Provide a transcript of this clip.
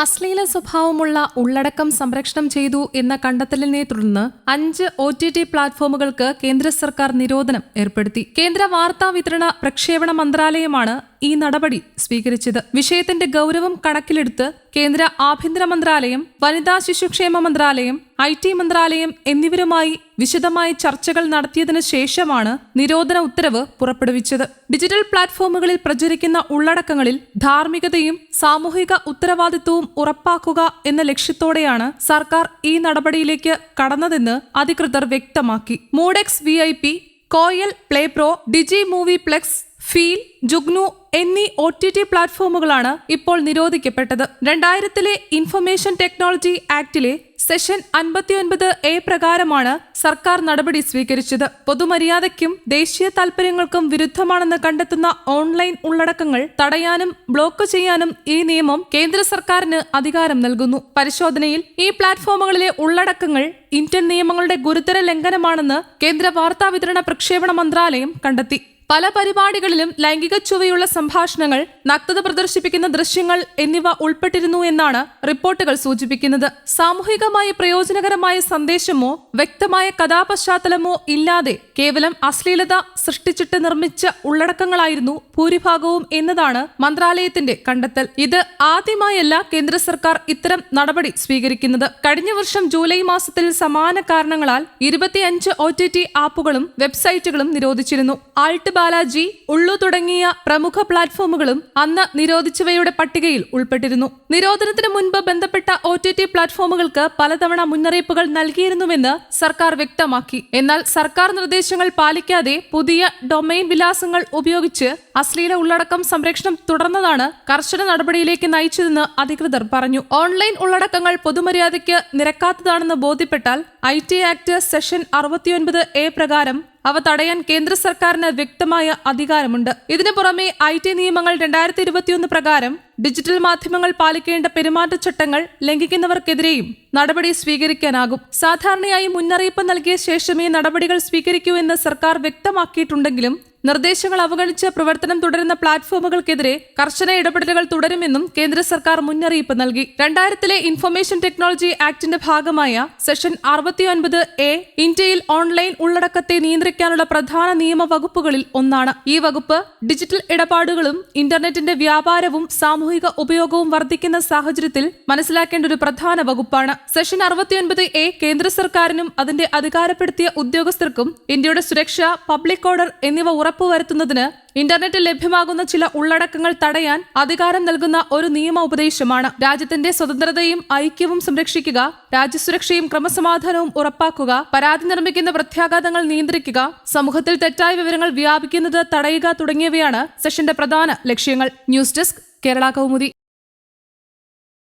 അശ്ലീല സ്വഭാവമുള്ള ഉള്ളടക്കം സംരക്ഷണം ചെയ്തു എന്ന കണ്ടെത്തലിനെ തുടർന്ന് 5 OTT പ്ലാറ്റ്ഫോമുകൾക്ക് കേന്ദ്ര സർക്കാർ നിരോധനം ഏർപ്പെടുത്തി. കേന്ദ്ര വാർത്താ വിതരണ പ്രക്ഷേപണ മന്ത്രാലയമാണ് ഈ നടപടി സ്വീകരിച്ചത്. വിഷയത്തിന്റെ ഗൗരവം കണക്കിലെടുത്ത് കേന്ദ്ര ആഭ്യന്തര മന്ത്രാലയം, വനിതാ ശിശുക്ഷേമ മന്ത്രാലയം, IT മന്ത്രാലയം എന്നിവരുമായി വിശദമായ ചർച്ചകൾ നടത്തിയതിനു ശേഷമാണ് നിരോധന ഉത്തരവ് പുറപ്പെടുവിച്ചത്. ഡിജിറ്റൽ പ്ലാറ്റ്ഫോമുകളിൽ പ്രചരിക്കുന്ന ഉള്ളടക്കങ്ങളിൽ ധാർമ്മികതയും സാമൂഹിക ഉത്തരവാദിത്വവും ഉറപ്പാക്കുക എന്ന ലക്ഷ്യത്തോടെയാണ് സർക്കാർ ഈ നടപടിയിലേക്ക് കടന്നതെന്ന് അധികൃതർ വ്യക്തമാക്കി. മൂഡെക്സ് VIP, കോയൽ പ്ലേ പ്രോ, ഡിജി മൂവി പ്ലെക്സ്, ഫീൽ, ജുഗ്നു എന്നീ OTT പ്ലാറ്റ്ഫോമുകളാണ് ഇപ്പോൾ നിരോധിക്കപ്പെട്ടത്. 2000 ഇൻഫർമേഷൻ ടെക്നോളജി ആക്ടിലെ സെഷൻ 59A പ്രകാരമാണ് സർക്കാർ നടപടി സ്വീകരിച്ചത്. പൊതുമര്യാദയ്ക്കും ദേശീയ താൽപര്യങ്ങൾക്കും വിരുദ്ധമാണെന്ന് കണ്ടെത്തുന്ന ഓൺലൈൻ ഉള്ളടക്കങ്ങൾ തടയാനും ബ്ലോക്ക് ചെയ്യാനും ഈ നിയമം കേന്ദ്ര സർക്കാരിന് അധികാരം നൽകുന്നു. പരിശോധനയിൽ ഈ പ്ലാറ്റ്ഫോമുകളിലെ ഉള്ളടക്കങ്ങൾ ഇന്ത്യൻ നിയമങ്ങളുടെ ഗുരുതര ലംഘനമാണെന്ന് കേന്ദ്ര വാർത്താ വിതരണ പ്രക്ഷേപണ മന്ത്രാലയം കണ്ടെത്തി. പല പരിപാടികളിലും ലൈംഗിക ചുവയുള്ള സംഭാഷണങ്ങൾ, നഗ്നത പ്രദർശിപ്പിക്കുന്ന ദൃശ്യങ്ങൾ എന്നിവ ഉൾപ്പെട്ടിരുന്നു എന്നാണ് റിപ്പോർട്ടുകൾ സൂചിപ്പിക്കുന്നത്. സാമൂഹികമായി പ്രയോജനകരമായ സന്ദേശമോ വ്യക്തമായ കഥാപശ്ചാത്തലമോ ഇല്ലാതെ കേവലം അശ്ലീലത സൃഷ്ടിച്ചിട്ട് നിർമ്മിച്ച ഉള്ളടക്കങ്ങളായിരുന്നു ഭൂരിഭാഗവും എന്നതാണ് മന്ത്രാലയത്തിന്റെ കണ്ടെത്തൽ. ഇത് ആദ്യമായല്ല കേന്ദ്ര സർക്കാർ ഇത്തരം നടപടി സ്വീകരിക്കുന്നത്. കഴിഞ്ഞ വർഷം ജൂലൈ മാസത്തിൽ സമാന കാരണങ്ങളാൽ 25 OTT ആപ്പുകളും വെബ്സൈറ്റുകളും നിരോധിച്ചിരുന്നു. ആൾട്ട് ബാലാജി, ഉള്ളു തുടങ്ങിയ പ്രമുഖ പ്ലാറ്റ്ഫോമുകളും അന്ന് നിരോധിച്ചവയുടെ പട്ടികയിൽ ഉൾപ്പെട്ടിരുന്നു. നിരോധനത്തിന് മുൻപ് ബന്ധപ്പെട്ട OTT പ്ലാറ്റ്ഫോമുകൾക്ക് പലതവണ മുന്നറിയിപ്പുകൾ നൽകിയിരുന്നുവെന്ന് സർക്കാർ വ്യക്തമാക്കി. എന്നാൽ സർക്കാർ നിർദ്ദേശങ്ങൾ പാലിക്കാതെ പുതിയ ഡൊമൈൻ വിലാസങ്ങൾ ഉപയോഗിച്ച് അശ്ലീല ഉള്ളടക്കം സംരക്ഷണം തുടർന്നതാണ് കർശന നടപടിയിലേക്ക് നയിച്ചതെന്ന് അധികൃതർ പറഞ്ഞു. ഓൺലൈൻ ഉള്ളടക്കങ്ങൾ പൊതുമര്യാദയ്ക്ക് നിരക്കാത്തതാണെന്ന് ബോധ്യപ്പെട്ടാൽ IT ആക്ട് സെഷൻ 69A പ്രകാരം അവ തടയാൻ കേന്ദ്ര സർക്കാരിന് വ്യക്തമായ അധികാരമുണ്ട്. ഇതിനു പുറമെ IT നിയമങ്ങൾ 2021 പ്രകാരം ഡിജിറ്റൽ മാധ്യമങ്ങൾ പാലിക്കേണ്ട പെരുമാറ്റച്ചട്ടങ്ങൾ ലംഘിക്കുന്നവർക്കെതിരെയും നടപടി സ്വീകരിക്കാനാകും. സാധാരണയായി മുന്നറിയിപ്പ് നൽകിയ ശേഷമേ നടപടികൾ സ്വീകരിക്കൂ എന്ന് സർക്കാർ വ്യക്തമാക്കിയിട്ടുണ്ടെങ്കിലും നിർദ്ദേശങ്ങൾ അവഗണിച്ച് പ്രവർത്തനം തുടരുന്ന പ്ലാറ്റ്ഫോമുകൾക്കെതിരെ കർശന ഇടപെടലുകൾ തുടരുമെന്നും കേന്ദ്ര സർക്കാർ മുന്നറിയിപ്പ് നൽകി. 2000 ഇൻഫർമേഷൻ ടെക്നോളജി ആക്ടിന്റെ ഭാഗമായ സെഷൻ 69A ഇന്ത്യയിൽ ഓൺലൈൻ ഉള്ളടക്കത്തെ നിയന്ത്രിക്കാനുള്ള പ്രധാന നിയമ വകുപ്പുകളിൽ ഒന്നാണ്. ഈ വകുപ്പ് ഡിജിറ്റൽ ഇടപാടുകളും ഇന്റർനെറ്റിന്റെ വ്യാപാരവും സാമൂഹിക ഉപയോഗവും വർദ്ധിക്കുന്ന സാഹചര്യത്തിൽ മനസ്സിലാക്കേണ്ട ഒരു പ്രധാന വകുപ്പാണ്. സെഷൻ 69A കേന്ദ്ര സർക്കാരിനും അതിന്റെ അധികാരപ്പെടുത്തിയ ഉദ്യോഗസ്ഥർക്കും ഇന്ത്യയുടെ സുരക്ഷ, പബ്ലിക് ഓർഡർ എന്നിവ ഉറപ്പുവരുത്തുന്നതിന് ഇന്റർനെറ്റിൽ ലഭ്യമാകുന്ന ചില ഉള്ളടക്കങ്ങൾ തടയാൻ അധികാരം നൽകുന്ന ഒരു നിയമ ഉപദേശമാണ്. രാജ്യത്തിന്റെ സ്വതന്ത്രതയും ഐക്യവും സംരക്ഷിക്കുക, രാജ്യസുരക്ഷയും ക്രമസമാധാനവും ഉറപ്പാക്കുക, പരാതി നിർമ്മിക്കുന്ന പ്രത്യാഘാതങ്ങൾ നിയന്ത്രിക്കുക, സമൂഹത്തിൽ തെറ്റായ വിവരങ്ങൾ വ്യാപിക്കുന്നത് തടയുക തുടങ്ങിയവയാണ് സെഷന്റെ പ്രധാന ലക്ഷ്യങ്ങൾ. News desk, Kerala Kaumudi.